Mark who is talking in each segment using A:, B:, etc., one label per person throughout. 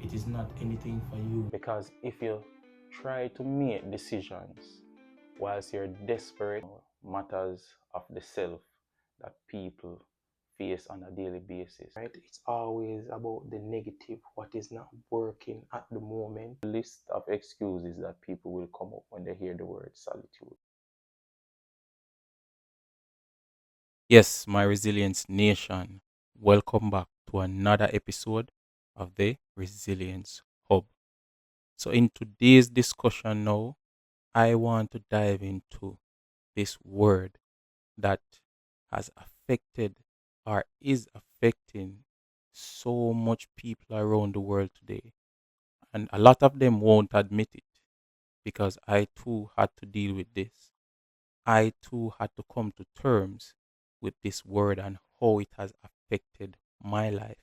A: it is not anything for you.
B: Because if you try to make decisions whilst you're desperate, matters of the self that people face on a daily basis, right? It's always about the negative, what is not working at the moment. The list of excuses that people will come up when they hear the word solitude.
A: Yes, my Resilience Nation, welcome back to another episode of the Resilience Hub. So, in today's discussion now, I want to dive into this word that has affected or is affecting so much people around the world today. And a lot of them won't admit it because I too had to deal with this. I too had to come to terms with this word and how it has affected my life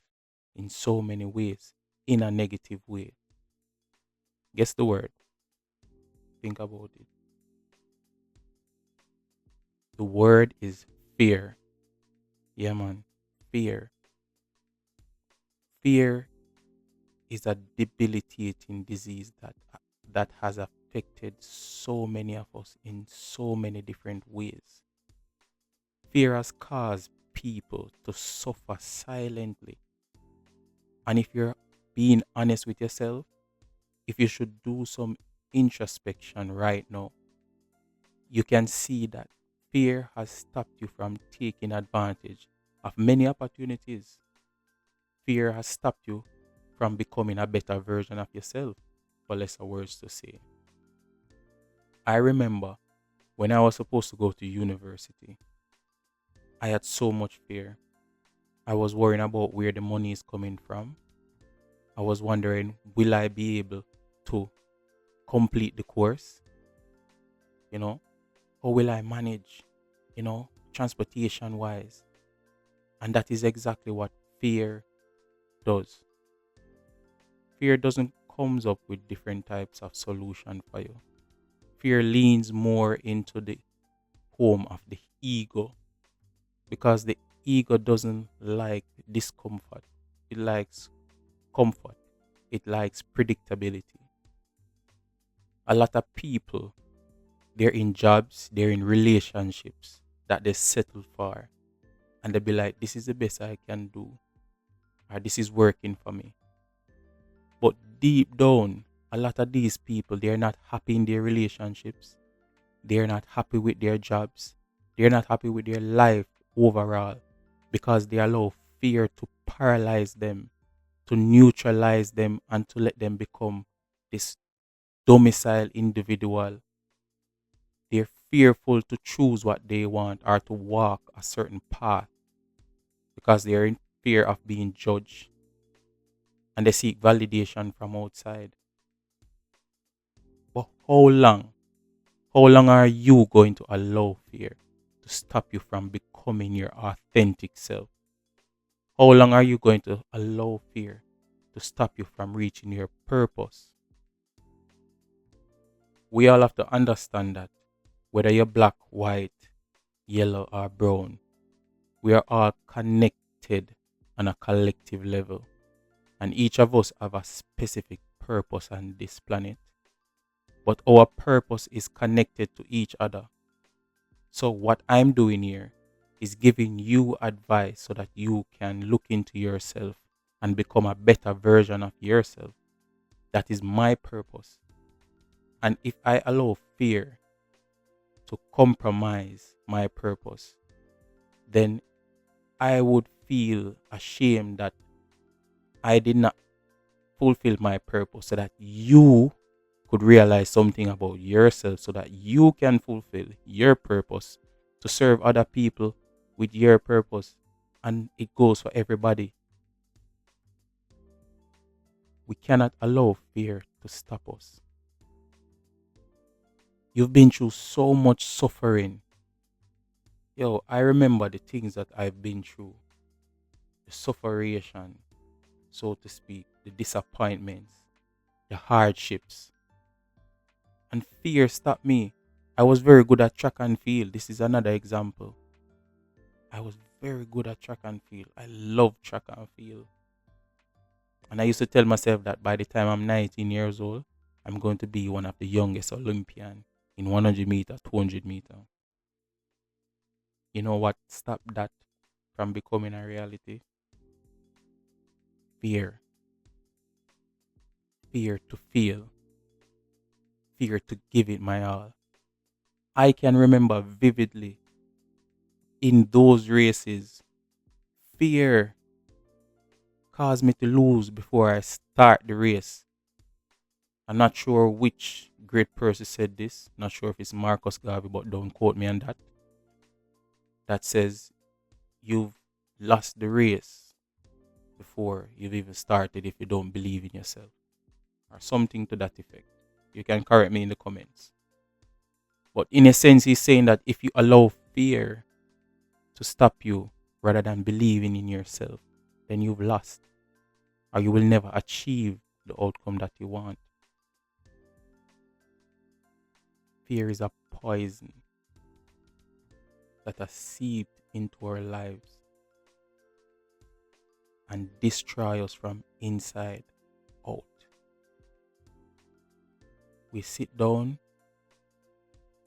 A: in so many ways, in a negative way. Guess the word. Think about it. The word is fear. Yeah, man. Fear. Fear is a debilitating disease that has affected so many of us in so many different ways. Fear has caused people to suffer silently. And if you're being honest with yourself, if you should do some introspection right now, you can see that fear has stopped you from taking advantage of many opportunities. Fear has stopped you from becoming a better version of yourself, for lesser words to say. I remember when I was supposed to go to university, I had so much fear. I was worrying about where the money is coming from. I was wondering, will I be able to complete the course? You know, how will I manage, transportation wise? And that is exactly what fear does. Fear doesn't comes up with different types of solution for you. Fear leans more into the home of the ego because the ego doesn't like discomfort. It likes comfort. It likes predictability. A lot of people, they're in jobs, they're in relationships that they settle for, and they be like, this is the best I can do, or this is working for me. But deep down, a lot of these people, they're not happy in their relationships. They're not happy with their jobs. They're not happy with their life overall because they allow fear to paralyze them, to neutralize them, and to let them become this domicile individual. They're fearful to choose what they want or to walk a certain path because they're in fear of being judged and they seek validation from outside. But how long? How long are you going to allow fear to stop you from becoming your authentic self? How long are you going to allow fear to stop you from reaching your purpose? We all have to understand that whether you're black, white, yellow, or brown, we are all connected on a collective level. And each of us have a specific purpose on this planet. But our purpose is connected to each other. So what I'm doing here is giving you advice so that you can look into yourself and become a better version of yourself. That is my purpose. And if I allow fear to compromise my purpose, then I would feel ashamed that I did not fulfill my purpose so that you could realize something about yourself so that you can fulfill your purpose to serve other people with your purpose. And it goes for everybody. We cannot allow fear to stop us. You've been through so much suffering. Yo, I remember the things that I've been through, the sufferation, so to speak, the disappointments, the hardships. And fear stopped me. I was very good at track and field. This is another example. I was very good at track and field. I love track and field. And I used to tell myself that by the time I'm 19 years old, I'm going to be one of the youngest Olympian in 100 meter, 200 meter. You know what stopped that from becoming a reality? Fear. Fear to fail. Fear to give it my all. I can remember vividly in those races, fear caused me to lose before I start the race. I'm not sure which great person said this. Not sure if it's Marcus Garvey, but don't quote me on that. That says you've lost the race before you've even started if you don't believe in yourself, or something to that effect. You can correct me in the comments. But in a sense, he's saying that if you allow fear to stop you rather than believing in yourself, then you've lost, or you will never achieve the outcome that you want. Fear is a poison that has seeped into our lives and destroy us from inside out. We sit down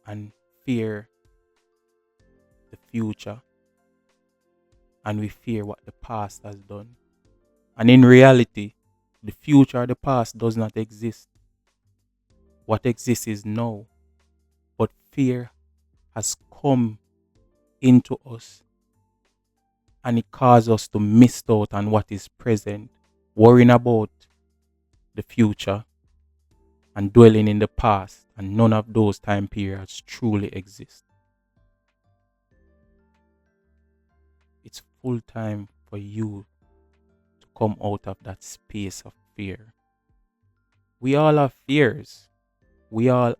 A: and fear the future, and we fear what the past has done. And in reality, the future or the past does not exist. What exists is now. But fear has come into us and it causes us to miss out on what is present, worrying about the future and dwelling in the past, and none of those time periods truly exist. It's full time for you to come out of that space of fear. We all have fears. We all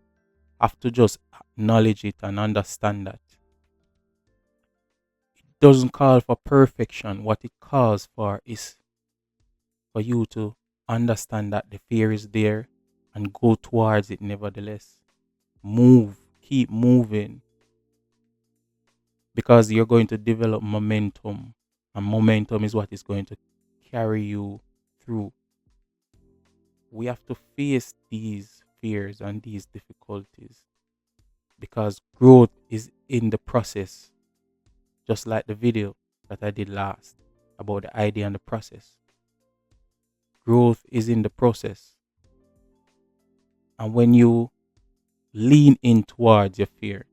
A: have to just acknowledge it and understand that. It doesn't call for perfection. What it calls for is for you to understand that the fear is there and go towards it nevertheless. Move, keep moving, because you're going to develop momentum, and momentum is what is going to carry you through. We have to face these fears and these difficulties because growth is in the process, just like the video that I did last about the idea and the process. Growth is in the process. And when you lean in towards your fear,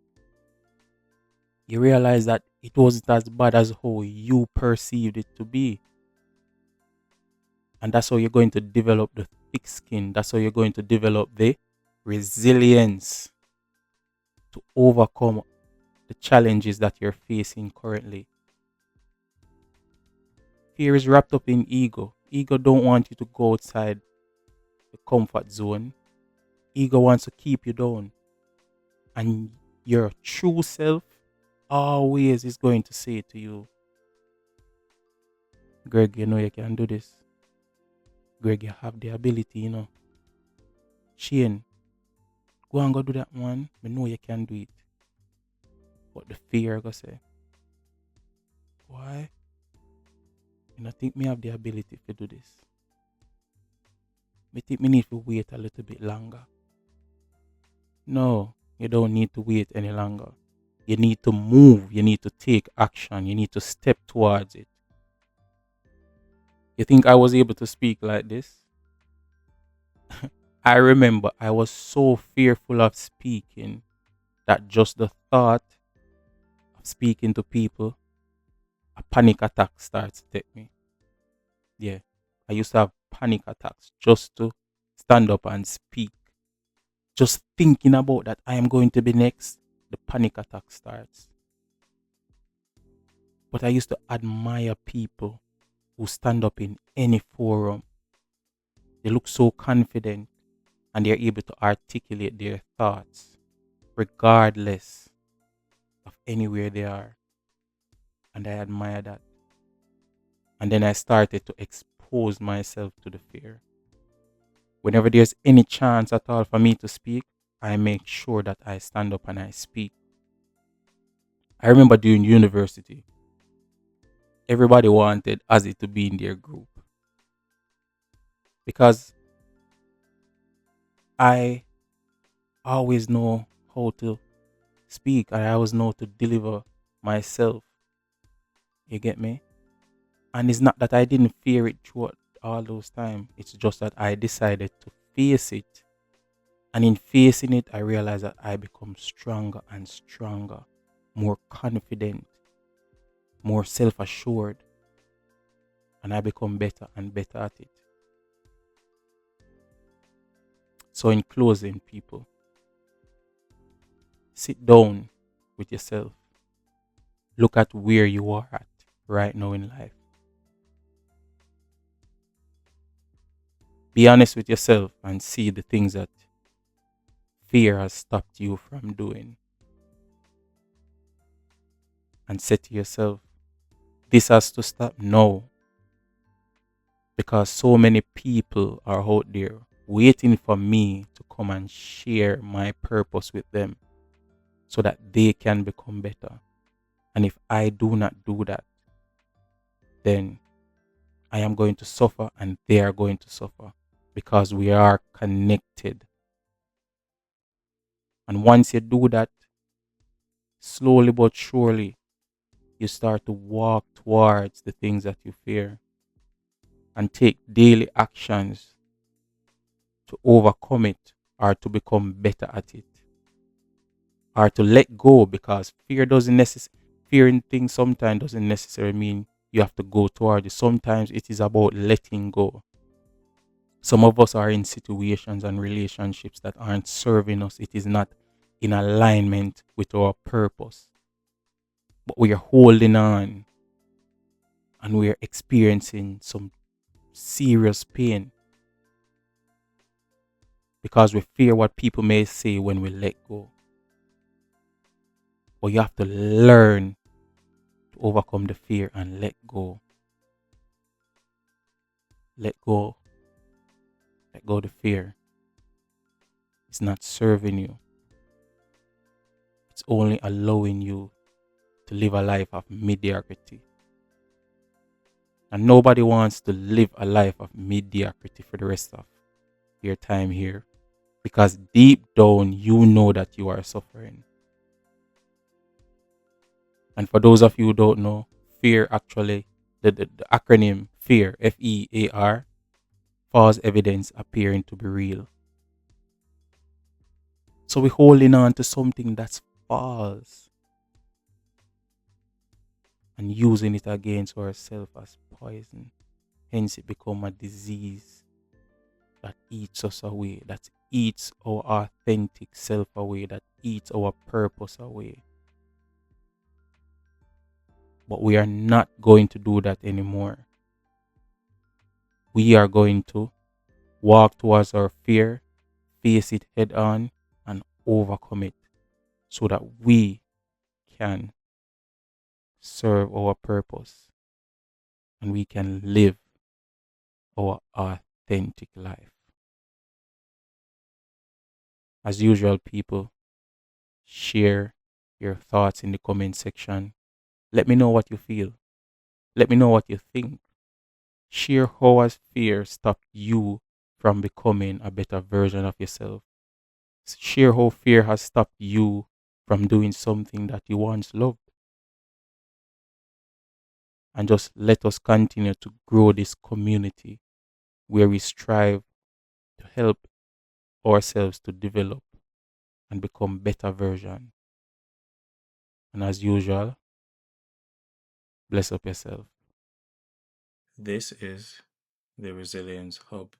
A: you realize that it wasn't as bad as how you perceived it to be. And that's how you're going to develop the thick skin. That's how you're going to develop the resilience to overcome the challenges that you're facing currently. Fear is wrapped up in ego. Ego don't want you to go outside the comfort zone. Ego wants to keep you down. And your true self always is going to say to you, Greg, you know you can do this. Greg, you have the ability, you know. Shane, go and go do that one. I know you can do it. But the fear go say, why? You know, think me have the ability to do this. I think me need to wait a little bit longer. No, you don't need to wait any longer. You need to move. You need to take action. You need to step towards it. You think I was able to speak like this? I remember I was so fearful of speaking that just the thought of speaking to people, a panic attack starts to take me. Yeah, I used to have panic attacks just to stand up and speak. Just thinking about that I am going to be next, the panic attack starts. But I used to admire people who stand up in any forum. They look so confident and they're able to articulate their thoughts regardless of anywhere they are. And I admire that. And then I started to expose myself to the fear. Whenever there's any chance at all for me to speak, I make sure that I stand up and I speak. I remember during university, everybody wanted Ozzy to be in their group. because I always know how to speak. I always know to deliver myself. You get me? And it's not that I didn't fear it throughout all those time. It's just that I decided to face it. And in facing it, I realized that I become stronger and stronger, more confident, more self-assured, and I become better and better at it. So in closing, people, sit down with yourself. Look at where you are at right now in life. Be honest with yourself and see the things that fear has stopped you from doing. And say to yourself, this has to stop now because so many people are out there waiting for me to come and share my purpose with them so that they can become better. And if I do not do that, then I am going to suffer and they are going to suffer because we are connected. And once you do that, slowly but surely, you start to walk towards the things that you fear and take daily actions to overcome it or to become better at it or to let go because fearing things sometimes doesn't necessarily mean you have to go toward it. Sometimes it is about letting go. Some of us are in situations and relationships that aren't serving us. It is not in alignment with our purpose. But we are holding on and we are experiencing some serious pain because we fear what people may say when we let go. But you have to learn to overcome the fear and let go. Let go. Let go the fear. It's not serving you. It's only allowing you to live a life of mediocrity. And nobody wants to live a life of mediocrity for the rest of your time here. Because deep down, you know that you are suffering. And for those of you who don't know, fear actually, the acronym FEAR, FEAR, false evidence appearing to be real. So we're holding on to something that's false and using it against ourselves as poison. Hence it become a disease that eats us away, that eats our authentic self away, that eats our purpose away. But we are not going to do that anymore. We are going to walk towards our fear, face it head on, and overcome it so that we can serve our purpose and we can live our authentic life. As usual, people, share your thoughts in the comment section. Let me know what you feel. Let me know what you think. Share how has fear stopped you from becoming a better version of yourself. Share how fear has stopped you from doing something that you once loved. And just let us continue to grow this community where we strive to help ourselves to develop and become better version. And as usual, bless up yourself. This is the Resilience Hub.